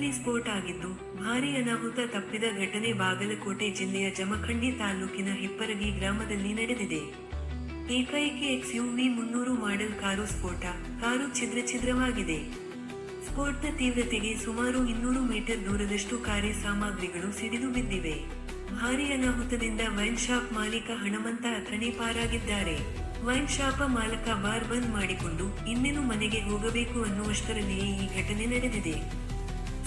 ಕಾರಲ್ಲಿ ಸ್ಫೋಟ ಆಗಿದ್ದು ಭಾರೀ ಅನಾಹುತ ತಪ್ಪಿದ ಘಟನೆ ಬಾಗಲಕೋಟೆ ಜಿಲ್ಲೆಯ ಜಮಖಂಡಿ ತಾಲೂಕಿನ ಹಿಪ್ಪರಗಿ ಗ್ರಾಮದಲ್ಲಿ ನಡೆದಿದೆ. ಏಕೈಕಿ XUV 300 ಮಾಡೆಲ್ ಕಾರು ಸ್ಫೋಟ, ಕಾರು ಛಿದ್ರವಾಗಿದೆ. ಸ್ಫೋಟದ ತೀವ್ರತೆಗೆ ಸುಮಾರು 200 ಮೀಟರ್ ದೂರದಷ್ಟು ಕಾರ್ಯ ಸಾಮಗ್ರಿಗಳು ಸಿಡಿದು ಬಿದ್ದಿವೆ. ಭಾರೀ ಅನಾಹುತದಿಂದ ವೈನ್ ಶಾಪ್ ಮಾಲೀಕ ಹಣಮಂತ ಅಥಣಿ ಪಾರಾಗಿದ್ದಾರೆ. ವೈನ್ ಶಾಪ ಮಾಲಕ ಬಾರ್ ಬಂದ್ ಮಾಡಿಕೊಂಡು ಇನ್ನೇನು ಮನೆಗೆ ಹೋಗಬೇಕು ಅನ್ನುವಷ್ಟರಲ್ಲಿಯೇ ಈ ಘಟನೆ ನಡೆದಿದೆ.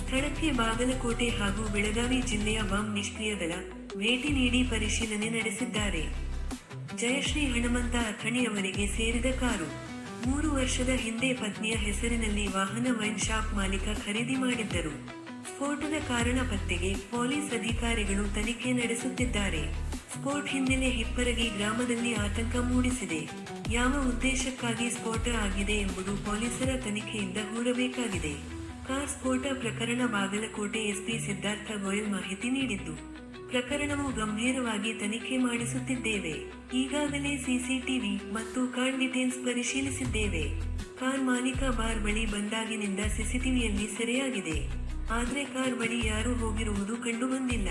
ಸ್ಥಳಕ್ಕೆ ಬಾಗಲಕೋಟೆ ಹಾಗೂ ಬೆಳಗಾವಿ ಜಿಲ್ಲೆಯ ಬಾಂಬ್ ನಿಷ್ಕ್ರಿಯ ದಳ ಭೇಟಿ ನೀಡಿ ಪರಿಶೀಲನೆ ನಡೆಸಿದ್ದಾರೆ. ಜಯಶ್ರೀ ಹಣಮಂತ ಅಥಣಿ ಅವರಿಗೆ ಸೇರಿದ ಕಾರು. 3 ವರ್ಷದ ಹಿಂದೆ ಪತ್ನಿಯ ಹೆಸರಿನಲ್ಲಿ ವಾಹನ ವೈನ್ ಶಾಪ್ ಮಾಲೀಕ ಖರೀದಿ ಮಾಡಿದ್ದರು. ಸ್ಫೋಟದ ಕಾರಣ ಪತ್ತೆಗೆ ಪೊಲೀಸ್ ಅಧಿಕಾರಿಗಳು ತನಿಖೆ ನಡೆಸುತ್ತಿದ್ದಾರೆ. ಸ್ಫೋಟ ಹಿನ್ನೆಲೆ ಹಿಪ್ಪರಗಿ ಗ್ರಾಮದಲ್ಲಿ ಆತಂಕ ಮೂಡಿಸಿದೆ. ಯಾವ ಉದ್ದೇಶಕ್ಕಾಗಿ ಸ್ಫೋಟ ಆಗಿದೆ ಎಂಬುದು ಪೊಲೀಸರ ತನಿಖೆಯಿಂದ ಹೊರಬೇಕಾಗಿದೆ. ಕಾರ್ ಸ್ಫೋಟ ಪ್ರಕರಣ ಬಾಗಲಕೋಟೆ ಎಸ್ಪಿ ಸಿದ್ಧಾರ್ಥ ಗೋಯಲ್ ಮಾಹಿತಿ ನೀಡಿದ್ದು, ಪ್ರಕರಣವು ಗಂಭೀರವಾಗಿ ತನಿಖೆ ಮಾಡಿಸುತ್ತಿದ್ದೇವೆ. ಈಗಾಗಲೇ ಸಿಸಿಟಿವಿ ಮತ್ತು ಕಾರ್ ಡೀಟೇಲ್ಸ್ ಪರಿಶೀಲಿಸಿದ್ದೇವೆ. ಕಾರ್ ಮಾಲೀಕ ಬಾರ್ ಬಳಿ ಬಂದಾಗಿನಿಂದ ಸಿಸಿಟಿವಿಯಲ್ಲಿ ಸೆರೆಯಾಗಿದೆ. ಆದ್ರೆ ಕಾರ್ ಬಳಿ ಯಾರೂ ಹೋಗಿರುವುದು ಕಂಡುಬಂದಿಲ್ಲ.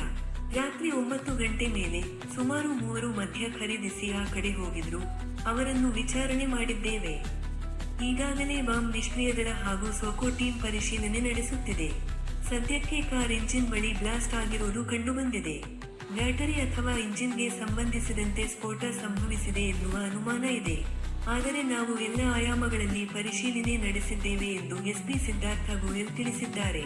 ರಾತ್ರಿ 9 ಗಂಟೆ ಮೇಲೆ ಸುಮಾರು 3 ಮದ್ಯ ಖರೀದಿಸಿ ಆ ಕಡೆ ಹೋಗಿದ್ರು. ಅವರನ್ನು ವಿಚಾರಣೆ ಮಾಡಿದ್ದೇವೆ. ಈಗಾಗಲೇ ಬಾಂಬ್ ನಿಷ್ಕ್ರಿಯ ದಳ ಹಾಗೂ ಸೋಕೋ ಟೀಮ್ ಪರಿಶೀಲನೆ ನಡೆಸುತ್ತಿದೆ. ಸದ್ಯಕ್ಕೆ ಕಾರ್ ಇಂಜಿನ್ ಬಳಿ ಬ್ಲಾಸ್ಟ್ ಆಗಿರುವುದು ಕಂಡುಬಂದಿದೆ. ಬ್ಯಾಟರಿ ಅಥವಾ ಇಂಜಿನ್ಗೆ ಸಂಬಂಧಿಸಿದಂತೆ ಸ್ಫೋಟ ಸಂಭವಿಸಿದೆ ಎನ್ನುವ ಅನುಮಾನ ಇದೆ. ಆದರೆ ನಾವು ಎಲ್ಲ ಆಯಾಮಗಳಲ್ಲಿ ಪರಿಶೀಲನೆ ನಡೆಸಿದ್ದೇವೆ ಎಂದು ಎಸ್ಪಿ ಸಿದ್ಧಾರ್ಥ ಗೋಯಲ್ ತಿಳಿಸಿದ್ದಾರೆ.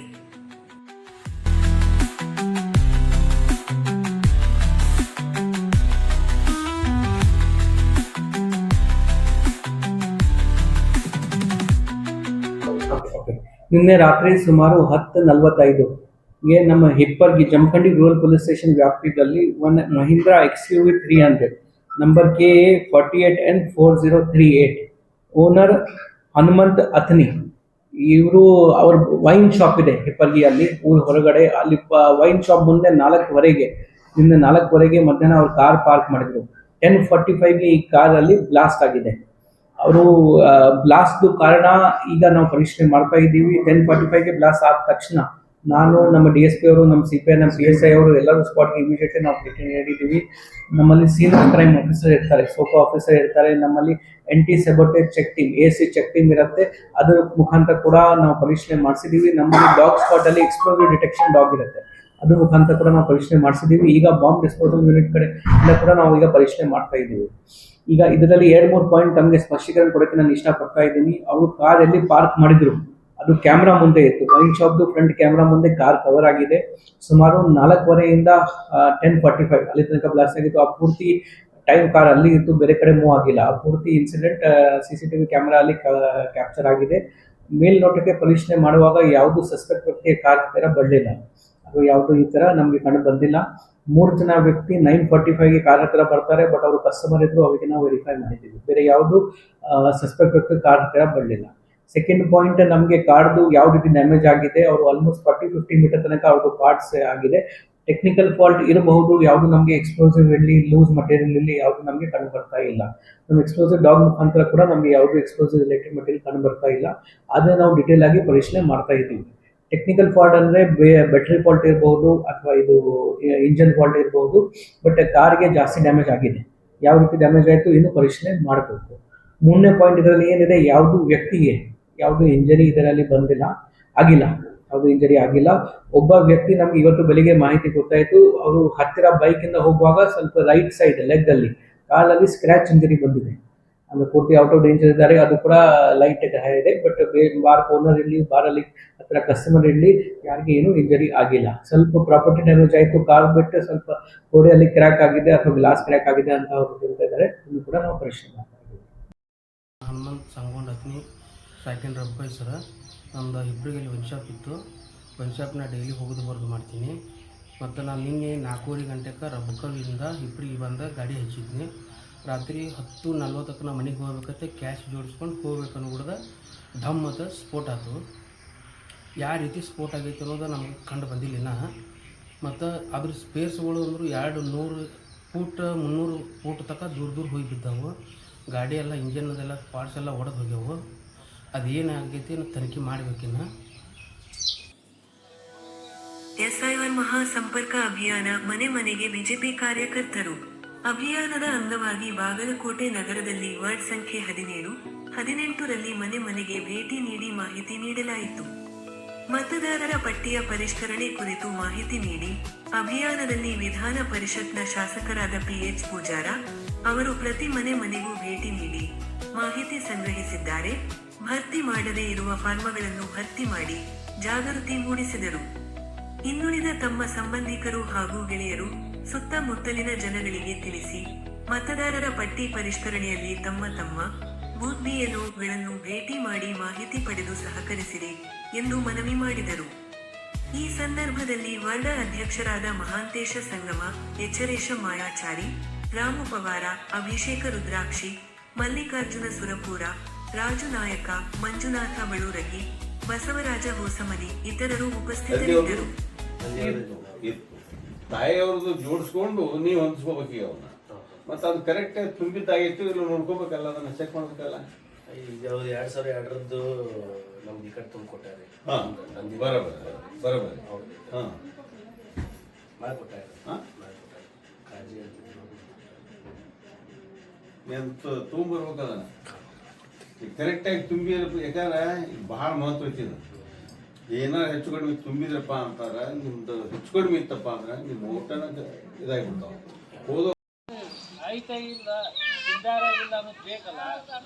ನಿನ್ನೆ ರಾತ್ರಿ ಸುಮಾರು 10:45ಗೆ ನಮ್ಮ Hippargi Jamkhandi rural police station ವ್ಯಾಪ್ತಿಯಲ್ಲಿ ಒಂದು Mahindra XUV 300 number KA 48N4038 owner Hanumanth Athani ಇವರು ಅವ್ರ ವೈನ್ ಶಾಪ್ ಇದೆ ಹಿಪ್ಪರ್ಗಿಯಲ್ಲಿ, ಊರ ಹೊರಗಡೆ. ಅಲ್ಲಿ ವೈನ್ ಶಾಪ್ ಮುಂದೆ 4:15 ನಿನ್ನೆ 4:15 ಮಧ್ಯಾಹ್ನ ಅವ್ರ ಕಾರ್ ಪಾರ್ಕ್ ಮಾಡಿದ್ರು. 10:45ಗೆ ಈ ಕಾರಲ್ಲಿ ಬ್ಲಾಸ್ಟ್ ಆಗಿದೆ. ಅವರು ಬ್ಲಾಸ್ಟ್ ಕಾರಣ ಈಗ ನಾವು ಪರಿಶೀಲನೆ ಮಾಡ್ತಾ ಇದ್ದೀವಿ. 10:45ಗೆ ಬ್ಲಾಸ್ಟ್ ಆದ ತಕ್ಷಣ ನಾನು, ನಮ್ಮ DSP ಅವರು, ನಮ್ಮ CPI, ನಮ್ಮ PSI ಅವರು ಎಲ್ಲರೂ ಸ್ಪಾಟ್ಗೆ ಇಮಿಡಿಯೇಟ್ಲಿ ನಾವು ಭೇಟಿ ನೀಡಿದ್ದೀವಿ. ನಮ್ಮಲ್ಲಿ ಸೀನಿಯರ್ ಕ್ರೈಮ್ ಆಫೀಸರ್ ಇರ್ತಾರೆ, ಸೋಕೋ ಆಫೀಸರ್ ಇರ್ತಾರೆ, ನಮ್ಮಲ್ಲಿ NT sabotage check team, AC check team ಇರುತ್ತೆ. ಅದರ ಮುಖಾಂತರ ಕೂಡ ನಾವು ಪರಿಶೀಲನೆ ಮಾಡಿಸಿದ್ದೀವಿ. ನಮ್ಮಲ್ಲಿ ಡಾಗ್ ಸ್ಪಾಟ್ ಅಲ್ಲಿ ಎಕ್ಸ್ಪ್ಲೋಸಿವ್ ಡಿಟೆಕ್ಷನ್ ಡಾಗ್ ಇರುತ್ತೆ, ಅದ್ರ ಮುಖಾಂತರ ಕೂಡ ನಾವು ಪರಿಶೀಲನೆ ಮಾಡಿಸಿದ್ದೀವಿ. ಈಗ ಬಾಂಬ್ ಡಿಸ್ಪೋಸಲ್ ಯೂನಿಟ್ ಕಡೆ ಎಲ್ಲ ಕೂಡ ನಾವು ಈಗ ಪರಿಶೀಲನೆ ಮಾಡ್ತಾ ಇದ್ದೀವಿ. ಈಗ ಇದರಲ್ಲಿ 2-3 ಪಾಯಿಂಟ್ ತಮಗೆ ಸ್ಪಷ್ಟೀಕರಣ ಕೊಡೋಕ್ಕೆ ನಾನು ಇಷ್ಟಪಡ್ತಾ ಇದ್ದೀನಿ. ಅವರು ಕಾರ್ ಎಲ್ಲಿ ಪಾರ್ಕ್ ಮಾಡಿದ್ರು ಅದು ಕ್ಯಾಮ್ರಾ ಮುಂದೆ ಇತ್ತು. ವೈನ್ ಶಾಪ್ದು ಫ್ರಂಟ್ ಕ್ಯಾಮ್ರಾ ಮುಂದೆ ಕಾರ್ ಕವರ್ ಆಗಿದೆ. ಸುಮಾರು 4:15 10:45 ಅಲ್ಲಿ ತನಕ ಬ್ಲಾಸ್ಟ್ ಆಗಿತ್ತು. ಆ ಪೂರ್ತಿ ಟೈಮ್ ಕಾರ್ ಅಲ್ಲಿ ಇತ್ತು, ಬೇರೆ ಕಡೆ ಮೂವ್ ಆಗಿಲ್ಲ. ಆ ಪೂರ್ತಿ ಇನ್ಸಿಡೆಂಟ್ CCTV ಕ್ಯಾಮ್ರಾ ಅಲ್ಲಿ ಕ್ಯಾಪ್ಚರ್ ಆಗಿದೆ. ಮೇಲ್ನೋಟಕ್ಕೆ ಪರಿಶೀಲನೆ ಮಾಡುವಾಗ ಯಾವುದು ಸಸ್ಪೆಕ್ಟ್ ವ್ಯಕ್ತಿ ಕಾರ್ ಹತ್ತಿರ ಬರಲಿಲ್ಲ, ಅದು ಯಾವುದು ಈ ತರ ನಮಗೆ ಕಂಡು ಬಂದಿಲ್ಲ. 3 ಜನ ವ್ಯಕ್ತಿ 9:45ಗೆ ಕಾರ್ ಹತ್ತಿರ ಬರ್ತಾರೆ, ಬಟ್ ಅವರು ಕಸ್ಟಮರ್ ಇದ್ರು, ಅವರಿಗೆ ನಾವು ವೆರಿಫೈ ಮಾಡಿದ್ದೀವಿ. ಬೇರೆ ಯಾವುದು ಸಸ್ಪೆಕ್ಟ್ ವ್ಯಕ್ತಿ ಕಾರ್ ಹತ್ತಿರ ಬರಲಿಲ್ಲ. ಸೆಕೆಂಡ್ ಪಾಯಿಂಟ್, ನಮಗೆ ಕಾರ್ದು ಯಾವ ರೀತಿ ಡ್ಯಾಮೇಜ್ ಆಗಿದೆ, ಅವರು ಆಲ್ಮೋಸ್ಟ್ 40-50 ಮೀಟರ್ ತನಕ ಅವ್ರದ್ದು ಪಾರ್ಟ್ಸ್ ಆಗಿದೆ. ಟೆಕ್ನಿಕಲ್ ಫಾಲ್ಟ್ ಇರಬಹುದು, ಯಾವುದು ನಮಗೆ ಎಕ್ಸ್ಪ್ಲೋಸಿವ್ ಇಲ್ಲಿ ಲೂಸ್ ಮಟೀರಿಯಲ್ ಇಲ್ಲಿ ಯಾವುದು ನಮಗೆ ಕಂಡು ಬರ್ತಾ ಇಲ್ಲ. ನಮ್ಮ ಎಕ್ಸ್ಪ್ಲೋಸಿವ್ ಡಾಗ್ ಮುಖಾಂತರ ಕೂಡ ನಮಗೆ ಯಾವುದು ಎಕ್ಸ್ಪ್ಲೋಸಿವ್ ರಿಲೇಟೆಡ್ ಮಟೀರಿಯಲ್ ಕಂಡು ಬರ್ತಾ ಇಲ್ಲ. ಅದೇ ನಾವು ಡಿಟೇಲ್ ಆಗಿ ಪರಿಶೀಲನೆ ಮಾಡ್ತಾ ಇದ್ದೀವಿ. ಟೆಕ್ನಿಕಲ್ ಫಾಲ್ಟ್ ಅಂದರೆ ಬ್ಯಾಟ್ರಿ ಫಾಲ್ಟ್ ಇರಬಹುದು ಅಥವಾ ಇದು ಇಂಜನ್ ಫಾಲ್ಟ್ ಇರಬಹುದು, ಬಟ್ ಕಾರ್ಗೆ ಜಾಸ್ತಿ ಡ್ಯಾಮೇಜ್ ಆಗಿದೆ. ಯಾವ ರೀತಿ ಡ್ಯಾಮೇಜ್ ಆಯಿತು ಇನ್ನೂ ಪರಿಶೀಲನೆ ಮಾಡಬೇಕು. 3ನೇ ಪಾಯಿಂಟ್, ಇದರಲ್ಲಿ ಏನಿದೆ, ಯಾವುದು ವ್ಯಕ್ತಿಗೆ ಯಾವುದು ಇಂಜರಿ ಇದರಲ್ಲಿ ಆಗಿಲ್ಲ, ಯಾವುದು ಇಂಜರಿ ಆಗಿಲ್ಲ. ಒಬ್ಬ ವ್ಯಕ್ತಿ ನಮ್ಗೆ ಇವತ್ತು ಬೆಳಿಗ್ಗೆ ಮಾಹಿತಿ ಗೊತ್ತಾಯಿತು, ಅವರು ಹತ್ತಿರ ಬೈಕಿಂದ ಹೋಗುವಾಗ ಸ್ವಲ್ಪ ರೈಟ್ ಸೈಡ್ ಲೆಗ್ ಅಲ್ಲಿ ಕಾಲಲ್ಲಿ ಸ್ಕ್ರಾಚ್ ಇಂಜರಿ ಬಂದಿದೆ. ಅಂದ್ರೆ ಪೂರ್ತಿ ಔಟ್ ಆಫ್ ಡೇಂಜರ್ ಇದ್ದಾರೆ, ಅದು ಕೂಡ ಲೈಟ್ ಇದೆ. ಬಟ್ ಬಾರ್ ಓನರ್ ಇರಲಿ, ಬಾರಲ್ಲಿ ಹತ್ತಿರ ಕಸ್ಟಮರ್ ಇರಲಿ, ಯಾರಿಗೆ ಏನು ಇಂಜರಿ ಆಗಿಲ್ಲ. ಸ್ವಲ್ಪ ಪ್ರಾಪರ್ಟಿ ಡ್ಯಾಮೇಜ್ ಆಯಿತು, ಕಾರ್ ಬಿಟ್ಟು ಸ್ವಲ್ಪ ಗೋಡೆಯಲ್ಲಿ ಕ್ರ್ಯಾಕ್ ಆಗಿದೆ ಅಥವಾ ಗ್ಲಾಸ್ ಕ್ರ್ಯಾಕ್ ಆಗಿದೆ ಅಂತ ಅವರು ಹೇಳ್ತಾ ಇದ್ದಾರೆ. ಇನ್ನು ಕೂಡ ನಾವು ಪರಿಶೀಲನೆ ಮಾಡ್ತಾ ಇದ್ದೀವಿ. ಹನುಮಂತ್ ಸಂಗೊಂಡ್ ಅಥಣಿ ಸೆಕೆಂಡ್ ರಬ್ಬೈ ಸರ. ನಮ್ಮದು ಹಿಬ್ಬರಿಗೆಲ್ಲಿ ಒಂದು ಶಾಪ್ ಇತ್ತು. ಒಂದು ಶಾಪ್ನ ಡೈಲಿ ಹೋಗೋದು ಬರೋದು ಮಾಡ್ತೀನಿ. ಮತ್ತು ನಾನು ನಿನ್ನೆ 4:30 ಗಂಟೆಗೆ ರಬ್ಬಕವಿಂದ ಹಿಬ್ಬರಿಗೆ ಬಂದ ಗಾಡಿ ಹಚ್ಚಿದ್ನಿ. ರಾತ್ರಿ 10:40ಕ್ಕೆ ನಾವು ಮನೆಗೆ ಹೋಗ್ಬೇಕಂತೆ ಕ್ಯಾಶ್ ಜೋಡಿಸ್ಕೊಂಡು ಹೋಗ್ಬೇಕನ್ನೋ ಕೂಡ ಢಮ್ ಮತ್ತು ಸ್ಫೋಟ ಆಯ್ತು. ಯಾವ ರೀತಿ ಸ್ಫೋಟ ಆಗೈತೆ ಅನ್ನೋದು ನಮ್ಗೆ ಕಂಡು ಬಂದಿಲ್ಲ. ಮತ್ತು ಅದ್ರ ಸ್ಪೇಸ್ಗಳು ಅಂದರು 200 ಫೂಟ್ 300 ಫೂಟ್ ತನಕ ದೂರ ಹೋಗಿ ಬಿದ್ದಾವು. ಗಾಡಿ ಎಲ್ಲ ಇಂಜನ್ನದೆಲ್ಲ ಪಾರ್ಟ್ಸ್ ಎಲ್ಲ ಒಡೆದು ಹೋಗ್ಯಾವು. ಅದೇನಾಗೈತಿ ತನಿಖೆ ಮಾಡಬೇಕಿನ್ನ. SIR ಮಹಾ ಸಂಪರ್ಕ ಅಭಿಯಾನ ಮನೆ ಮನೆಗೆ ಬಿಜೆಪಿ ಕಾರ್ಯಕರ್ತರು. ಅಭಿಯಾನದ ಅಂಗವಾಗಿ ಬಾಗಲಕೋಟೆ ನಗರದಲ್ಲಿ ವಾರ್ಡ್ ಸಂಖ್ಯೆ 17, 18ರಲ್ಲಿ ಮನೆ ಮನೆಗೆ ಭೇಟಿ ನೀಡಿ ಮಾಹಿತಿ ನೀಡಲಾಯಿತು. ಮತದಾರರ ಪಟ್ಟಿಯ ಪರಿಷ್ಕರಣೆ ಕುರಿತು ಮಾಹಿತಿ ನೀಡಿ, ಅಭಿಯಾನದಲ್ಲಿ ವಿಧಾನ ಪರಿಷತ್ನ ಶಾಸಕರಾದ PH ಪೂಜಾರ ಅವರು ಪ್ರತಿ ಮನೆ ಮನೆಗೂ ಭೇಟಿ ನೀಡಿ ಮಾಹಿತಿ ಸಂಗ್ರಹಿಸಿದ್ದಾರೆ. ಭರ್ತಿ ಮಾಡದೇ ಇರುವ ಫಾರ್ಮಗಳನ್ನು ಭರ್ತಿ ಮಾಡಿ ಜಾಗೃತಿ ಮೂಡಿಸಿದರು. ಇನ್ನುಳಿದ ತಮ್ಮ ಸಂಬಂಧಿಕರು ಹಾಗೂ ಗೆಳೆಯರು, ಸುತ್ತಮುತ್ತಲಿನ ಜನಗಳಿಗೆ ತಿಳಿಸಿ, ಮತದಾರರ ಪಟ್ಟಿ ಪರಿಷ್ಕರಣೆಯಲ್ಲಿ ತಮ್ಮ ಬೂತ್ BLOಗಳನ್ನು ಭೇಟಿ ಮಾಡಿ ಮಾಹಿತಿ ಪಡೆದು ಸಹಕರಿಸಿರಿ ಎಂದು ಮನವಿ ಮಾಡಿದರು. ಈ ಸಂದರ್ಭದಲ್ಲಿ ವಾರ್ಡ ಅಧ್ಯಕ್ಷರಾದ ಮಹಾಂತೇಶ ಸಂಗಮ, ಎಚ್ಚರೇಶ ಮಾಯಾಚಾರಿ, ರಾಮು ಪವಾರ, ಅಭಿಷೇಕ ರುದ್ರಾಕ್ಷಿ, ಮಲ್ಲಿಕಾರ್ಜುನ ಸುರಪುರ, ರಾಜು ನಾಯಕ, ಮಂಜುನಾಥ ಬಳುರಗಿ, ಬಸವರಾಜ ಹೋಸಮನಿ ಇತರರು ಉಪಸ್ಥಿತರಿದ್ದರು. ತಾಯಿಯವ್ರದ್ದು ಜೋಡಿಸ್ಕೊಂಡು ನೀವು ಹೊಂದಿಸ್ಕೋಬೇಕು ಅವನ್ನ. ಮತ್ತೆ ಅದು ಕರೆಕ್ಟ್ ತುಂಬಿದ್ದಾಗಿತ್ತು ಇಲ್ಲ ನೋಡ್ಕೋಬೇಕಲ್ಲ, ಅದನ್ನ ಚೆಕ್ ಮಾಡ್ಬೇಕಲ್ಲ. ಇದು 2002ರದ್ದು ನಮ್ದು ಈ ಕಡೆ ತುಂಬ ಕೊಟ್ಟಾರೆ. ಬರೋಬರಿ ಹಾಂ ಮಾಡಿಕೊಟ್ಟಾರೆ. ಕಾಳಜಿ ಅಂತ ತುಂಬಿರ್ಬೇಕು ಅದನ್ನ ಕರೆಕ್ಟಾಗಿ ತುಂಬಿ. ಯಾಕಂದ್ರೆ ಭಾಳ ಮಹತ್ವ ಐತಿ ಇದು. ಏನಾರು ಹೆಚ್ಚು ಕಡಿಮೆ ತುಂಬಿದ್ರಪ್ಪ ಅಂತಾರ, ನಿಮ್ದು ಹೆಚ್ಚು ಕಡಿಮೆ ಇತ್ತಪ್ಪ ಅಂದ್ರೆ ನಿಮ್ಮ ಊಟನ ಇದಾಗಿಬಿಡ್ತಾವ. ಹೋದೋ ಐತೆ ಇಲ್ಲ ಸಿದ್ಧಾರ ಇಲ್ಲ ಅನ್ನೋದು ಬೇಕಲ್ಲ,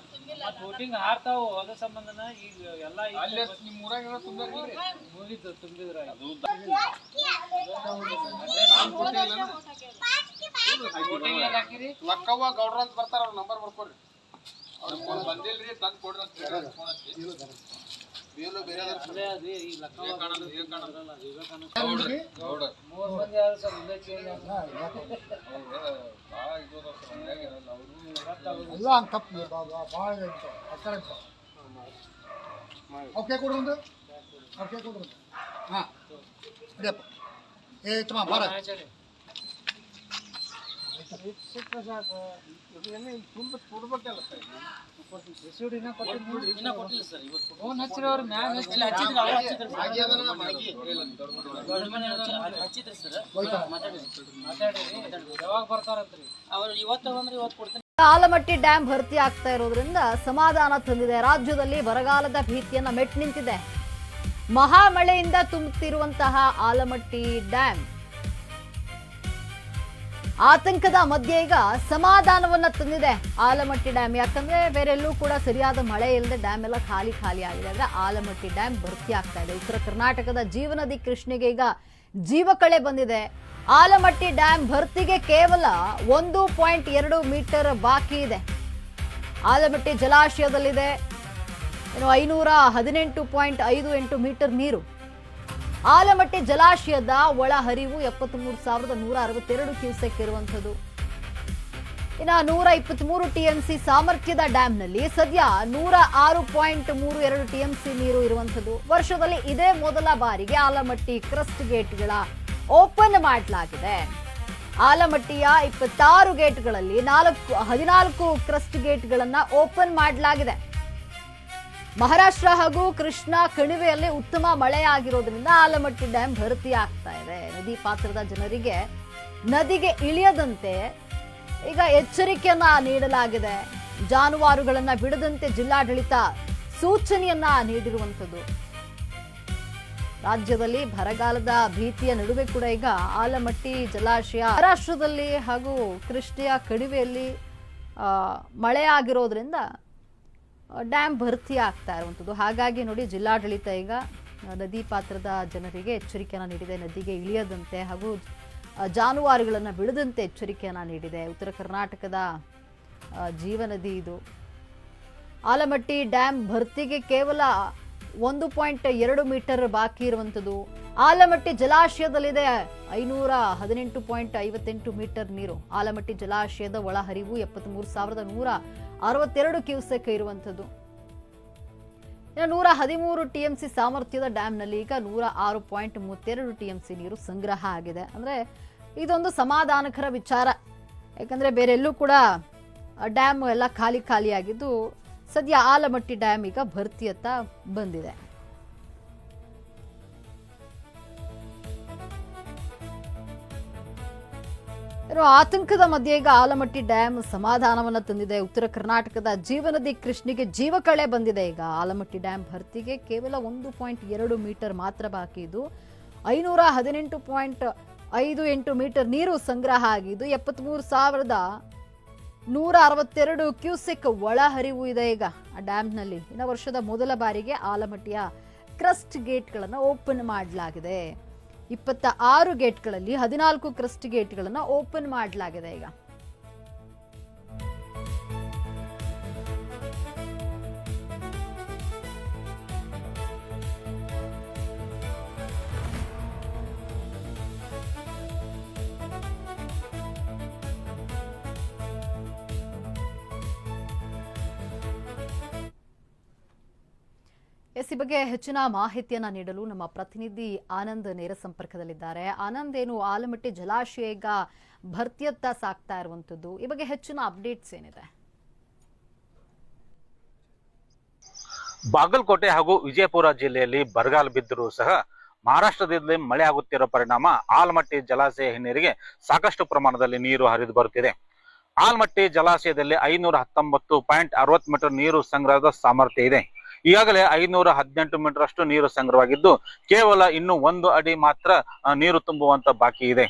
ಮತ್ತೆ ವೋಟಿಂಗ್ ಹಾರ್ತಾವು. ಅದ್ರ ಸಂಬಂಧನ ಈಗ ಎಲ್ಲ ನಿಮ್ಮ ಊರಾಗ ಮುಗಿತು ತುಂಬಿದ್ರ ಹಾಕಿರಿ. ಲಕ್ಕವ್ವ ಗೌಡ್ರ ಅಂತ ಬರ್ತಾರ, ಅವ್ರ ನಂಬರ್ ಬರ್ಕೊಡ್ರಿ. ಅವ್ರ ಬಂದಿಲ್ರಿ ತಂದು ಕೊಡ್ರಿ ಅಂತ ಓಕೆ ಕೊಡ್ರಿ. ಹಾಂ ಏ ತಮ್ಮ ಬಾರ ತುಂಬ ಕೊಡ್ಬೇಕಲ್ಲ ಸರ್. ಕೊಟ್ಟಿಲ್ಲ ಸರ್. ಇವತ್ತು ಫೋನ್ ಹಚ್ಚಿರಿ, ಅವ್ರು ಮ್ಯಾಮ್ ಹಚ್ಚಿದ್ರಿ ಸರ್. ಯಾವಾಗ ಬರ್ತಾರಂತ್ರಿ ಅವ್ರು? ಇವತ್ತು ಬಂದ್ರೆ ಇವತ್ತು ಕೊಡ್ತೀನಿ. ಆಲಮಟ್ಟಿ ಡ್ಯಾಂ ಭರ್ತಿ ಆಗ್ತಾ ಇರೋದ್ರಿಂದ ಸಮಾಧಾನ ತಂದಿದೆ. ರಾಜ್ಯದಲ್ಲಿ ಬರಗಾಲದ ಭೀತಿಯನ್ನ ಮೆಟ್ ನಿಂತಿದೆ. ಮಹಾಮಳೆಯಿಂದ ತುಂಬುತ್ತಿರುವಂತಹ ಆಲಮಟ್ಟಿ ಡ್ಯಾಂ ಆತಂಕದ ಮಧ್ಯೆ ಈಗ ಸಮಾಧಾನವನ್ನ ತಂದಿದೆ ಆಲಮಟ್ಟಿ ಡ್ಯಾಂ. ಯಾಕಂದ್ರೆ ಬೇರೆಲ್ಲೂ ಕೂಡ ಸರಿಯಾದ ಮಳೆ ಇಲ್ಲದೆ ಡ್ಯಾಮ್ ಎಲ್ಲ ಖಾಲಿ ಆಗಿದೆ. ಆದ್ರೆ ಆಲಮಟ್ಟಿ ಡ್ಯಾಂ ಭರ್ತಿ ಆಗ್ತಾ ಇದೆ. ಉತ್ತರ ಕರ್ನಾಟಕದ ಜೀವನದಿ ಕೃಷ್ಣೆಗೆ ಈಗ ಜೀವಕಳೆ ಬಂದಿದೆ. ಆಲಮಟ್ಟಿ ಡ್ಯಾಂ ಭರ್ತಿಗೆ ಕೇವಲ 1.2 ಮೀಟರ್ ಬಾಕಿ ಇದೆ. ಆಲಮಟ್ಟಿ ಜಲಾಶಯದಲ್ಲಿದೆ 518.58 ಮೀಟರ್ ನೀರು. ಆಲಮಟ್ಟಿ ಜಲಾಶಯದ ಒಳ ಹರಿವು 73,162 ಕ್ಯೂಸೆಕ್ ಇರುವಂಥದ್ದು. ಇನ್ನು 123 TMC ಸಾಮರ್ಥ್ಯದ ಡ್ಯಾಂನಲ್ಲಿ ಸದ್ಯ 106.32 TMC ನೀರು ಇರುವಂಥದ್ದು. ವರ್ಷದಲ್ಲಿ ಇದೇ ಮೊದಲ ಬಾರಿಗೆ ಆಲಮಟ್ಟಿ ಕ್ರಸ್ಟ್ ಗೇಟ್ಗಳ ಓಪನ್ ಮಾಡಲಾಗಿದೆ. ಆಲಮಟ್ಟಿಯ 26 ಗೇಟ್ಗಳಲ್ಲಿ 14 ಕ್ರಸ್ಟ್ ಗೇಟ್ಗಳನ್ನ ಓಪನ್ ಮಾಡಲಾಗಿದೆ. ಮಹಾರಾಷ್ಟ್ರ ಹಾಗೂ ಕೃಷ್ಣಾ ಕಣಿವೆಯಲ್ಲಿ ಉತ್ತಮ ಮಳೆಯಾಗಿರೋದ್ರಿಂದ ಆಲಮಟ್ಟಿ ಡ್ಯಾಂ ಭರ್ತಿ ಆಗ್ತಾ ಇದೆ. ನದಿ ಪಾತ್ರದ ಜನರಿಗೆ ನದಿಗೆ ಇಳಿಯದಂತೆ ಈಗ ಎಚ್ಚರಿಕೆಯನ್ನ ನೀಡಲಾಗಿದೆ. ಜಾನುವಾರುಗಳನ್ನ ಬಿಡದಂತೆ ಜಿಲ್ಲಾಡಳಿತ ಸೂಚನೆಯನ್ನ ನೀಡಿರುವಂಥದ್ದು. ರಾಜ್ಯದಲ್ಲಿ ಬರಗಾಲದ ಭೀತಿಯ ನಡುವೆ ಕೂಡ ಈಗ ಆಲಮಟ್ಟಿ ಜಲಾಶಯ ಮಹಾರಾಷ್ಟ್ರದಲ್ಲಿ ಹಾಗೂ ಕೃಷ್ಣೆಯ ಕಣಿವೆಯಲ್ಲಿ ಮಳೆಯಾಗಿರೋದ್ರಿಂದ ಡ್ಯಾಂ ಭರ್ತಿ ಆಗ್ತಾ ಇರುವಂಥದ್ದು. ಹಾಗಾಗಿ ನೋಡಿ, ಜಿಲ್ಲಾಡಳಿತ ಈಗ ನದಿ ಪಾತ್ರದ ಜನರಿಗೆ ಎಚ್ಚರಿಕೆಯನ್ನು ನೀಡಿದೆ. ನದಿಗೆ ಇಳಿಯದಂತೆ ಹಾಗೂ ಜಾನುವಾರುಗಳನ್ನು ಬಿಡದಂತೆ ಎಚ್ಚರಿಕೆಯನ್ನು ನೀಡಿದೆ. ಉತ್ತರ ಕರ್ನಾಟಕದ ಜೀವನದಿ ಇದು. ಆಲಮಟ್ಟಿ ಡ್ಯಾಂ ಭರ್ತಿಗೆ ಕೇವಲ 1.2 ಮೀಟರ್ ಬಾಕಿ ಇರುವಂಥದ್ದು. ಆಲಮಟ್ಟಿ ಜಲಾಶಯದಲ್ಲಿದೆ 518.58 ಮೀಟರ್ ನೀರು. ಆಲಮಟ್ಟಿ ಜಲಾಶಯದ ಒಳಹರಿವು 73,162 ಕ್ಯೂಸೆಕ್ ಇರುವಂಥದ್ದು. 113 TMC ಸಾಮರ್ಥ್ಯದ ಡ್ಯಾಂನಲ್ಲಿ ಈಗ 106.32 TMC ನೀರು ಸಂಗ್ರಹ ಆಗಿದೆ. ಅಂದರೆ ಇದೊಂದು ಸಮಾಧಾನಕರ ವಿಚಾರ. ಯಾಕಂದರೆ ಬೇರೆಲ್ಲೂ ಕೂಡ ಡ್ಯಾಮ್ ಎಲ್ಲ ಖಾಲಿಯಾಗಿದ್ದು ಸದ್ಯ ಆಲಮಟ್ಟಿ ಡ್ಯಾಮ್ ಈಗ ಭರ್ತಿಯತ್ತ ಬಂದಿದೆ. ಆತಂಕದ ಮಧ್ಯೆ ಈಗ ಆಲಮಟ್ಟಿ ಡ್ಯಾಮ್ ಸಮಾಧಾನವನ್ನ ತಂದಿದೆ. ಉತ್ತರ ಕರ್ನಾಟಕದ ಜೀವನದಿ ಕೃಷ್ಣಿಗೆ ಜೀವಕಳೆ ಬಂದಿದೆ. ಈಗ ಆಲಮಟ್ಟಿ ಡ್ಯಾಮ್ ಭರ್ತಿಗೆ ಕೇವಲ 1.2 ಮೀಟರ್ ಮಾತ್ರ ಬಾಕಿ ಇದ್ದು 518.58 ಮೀಟರ್ ನೀರು ಸಂಗ್ರಹ ಆಗಿದ್ದು 73,162 ಕ್ಯೂಸೆಕ್ ಒಳಹರಿವು ಇದೆ ಈಗ ಆ ಡ್ಯಾಮ್ನಲ್ಲಿ. ಇನ್ನು ವರ್ಷದ ಮೊದಲ ಬಾರಿಗೆ ಆಲಮಟ್ಟಿಯ ಕ್ರಸ್ಟ್ ಗೇಟ್ಗಳನ್ನು ಓಪನ್ ಮಾಡಲಾಗಿದೆ. 26 ಗೇಟ್ಗಳಲ್ಲಿ 14 ಕ್ರಸ್ಟ್ ಗೇಟ್ಗಳನ್ನು ಓಪನ್ ಮಾಡಲಾಗಿದೆ ಈಗ. ಈ ಬಗ್ಗೆ ಹೆಚ್ಚಿನ ಮಾಹಿತಿಯನ್ನ ನೀಡಲು ನಮ್ಮ ಪ್ರತಿನಿಧಿ ಆನಂದ್ ನೇರ ಸಂಪರ್ಕದಲ್ಲಿದ್ದಾರೆ. ಆನಂದ್, ಏನು ಆಲಮಟ್ಟಿ ಜಲಾಶಯ ಈಗ ಭರ್ತಿಯತ್ತ ಸಾಗ್ತಾ ಇರುವಂತದ್ದು, ಈ ಬಗ್ಗೆ ಹೆಚ್ಚಿನ ಅಪ್ಡೇಟ್ಸ್ ಏನಿದೆ? ಬಾಗಲಕೋಟೆ ಹಾಗೂ ವಿಜಯಪುರ ಜಿಲ್ಲೆಯಲ್ಲಿ ಬರಗಾಲ ಬಿದ್ದರೂ ಸಹ ಮಹಾರಾಷ್ಟ್ರದಲ್ಲಿ ಮಳೆ ಆಗುತ್ತಿರುವ ಪರಿಣಾಮ ಆಲಮಟ್ಟಿ ಜಲಾಶಯ ಹಿನ್ನೀರಿಗೆ ಸಾಕಷ್ಟು ಪ್ರಮಾಣದಲ್ಲಿ ನೀರು ಹರಿದು ಬರುತ್ತಿದೆ. ಆಲಮಟ್ಟಿ ಜಲಾಶಯದಲ್ಲಿ 519.60 ಮೀಟರ್ ನೀರು ಸಂಗ್ರಹದ ಸಾಮರ್ಥ್ಯ ಇದೆ. ಈಗಾಗಲೇ 518 ಮೀಟರ್ ಅಷ್ಟು ನೀರು ಸಂಗ್ರಹವಾಗಿದ್ದು ಕೇವಲ ಇನ್ನು 1 ಅಡಿ ಮಾತ್ರ ನೀರು ತುಂಬುವಂತ ಬಾಕಿ ಇದೆ.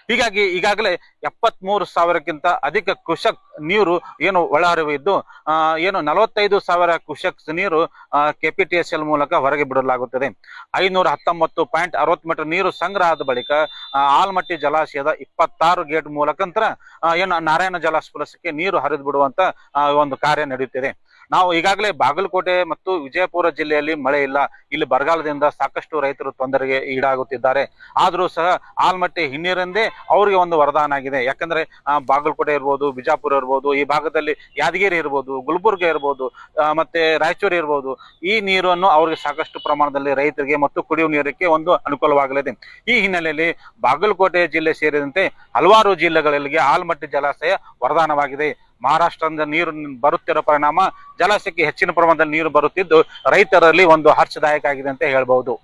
ಹೀಗಾಗಿ ಈಗಾಗಲೇ 73,000ಕ್ಕಿಂತ ಅಧಿಕ ಕ್ಯೂಸೆಕ್ ನೀರು ಏನು ಒಳಹರಿವು ಇದ್ದು 45,000 ಕ್ಯೂಸೆಕ್ ನೀರು KPTCL ಮೂಲಕ ಹೊರಗೆ ಬಿಡಲಾಗುತ್ತದೆ. 519.60 ಮೀಟರ್ ನೀರು ಸಂಗ್ರಹದ ಬಳಿಕ ಆಲಮಟ್ಟಿ ಜಲಾಶಯದ 26 ಗೇಟ್ ಮೂಲಕಂತರ ನಾರಾಯಣ ಜಲಾಶಯಕ್ಕೆ ನೀರು ಹರಿದು ಬಿಡುವಂತ ಒಂದು ಕಾರ್ಯ ನಡೆಯುತ್ತಿದೆ. ನಾವು ಈಗಾಗಲೇ ಬಾಗಲಕೋಟೆ ಮತ್ತು ವಿಜಯಪುರ ಜಿಲ್ಲೆಯಲ್ಲಿ ಮಳೆ ಇಲ್ಲ, ಇಲ್ಲಿ ಬರಗಾಲದಿಂದ ಸಾಕಷ್ಟು ರೈತರು ತೊಂದರೆಗೆ ಈಡಾಗುತ್ತಿದ್ದಾರೆ. ಆದರೂ ಸಹ ಆಲಮಟ್ಟಿ ಹಿನ್ನೀರಿಂದೇ ಅವರಿಗೆ ಒಂದು ವರದಾನ ಆಗಿದೆ. ಯಾಕಂದ್ರೆ ಬಾಗಲಕೋಟೆ ಇರ್ಬೋದು, ಬಿಜಾಪುರ ಇರ್ಬೋದು, ಈ ಭಾಗದಲ್ಲಿ ಯಾದಗಿರಿ ಇರ್ಬೋದು, ಗುಲ್ಬರ್ಗ ಇರ್ಬೋದು, ಮತ್ತೆ ರಾಯಚೂರು ಇರ್ಬೋದು, ಈ ನೀರನ್ನು ಅವರಿಗೆ ಸಾಕಷ್ಟು ಪ್ರಮಾಣದಲ್ಲಿ ರೈತರಿಗೆ ಮತ್ತು ಕುಡಿಯುವ ನೀರಿಗೆ ಒಂದು ಅನುಕೂಲವಾಗಲಿದೆ. ಈ ಹಿನ್ನೆಲೆಯಲ್ಲಿ ಬಾಗಲಕೋಟೆ ಜಿಲ್ಲೆ ಸೇರಿದಂತೆ ಹಲವಾರು ಜಿಲ್ಲೆಗಳಿಗೆ ಆಲಮಟ್ಟಿ ಜಲಾಶಯ ವರದಾನವಾಗಿದೆ. ಮಹಾರಾಷ್ಟ್ರದಿಂದ ನೀರು ಬರುತ್ತಿರೋ ಪರಿಣಾಮ ಜಲಾಶಯಕ್ಕೆ ಹೆಚ್ಚಿನ ಪ್ರಮಾಣದಲ್ಲಿ ನೀರು ಬರುತ್ತಿದ್ದು ರೈತರಲ್ಲಿ ಒಂದು ಹರ್ಷದಾಯಕ ಆಗಿದೆ ಅಂತ ಹೇಳ್ಬಹುದು.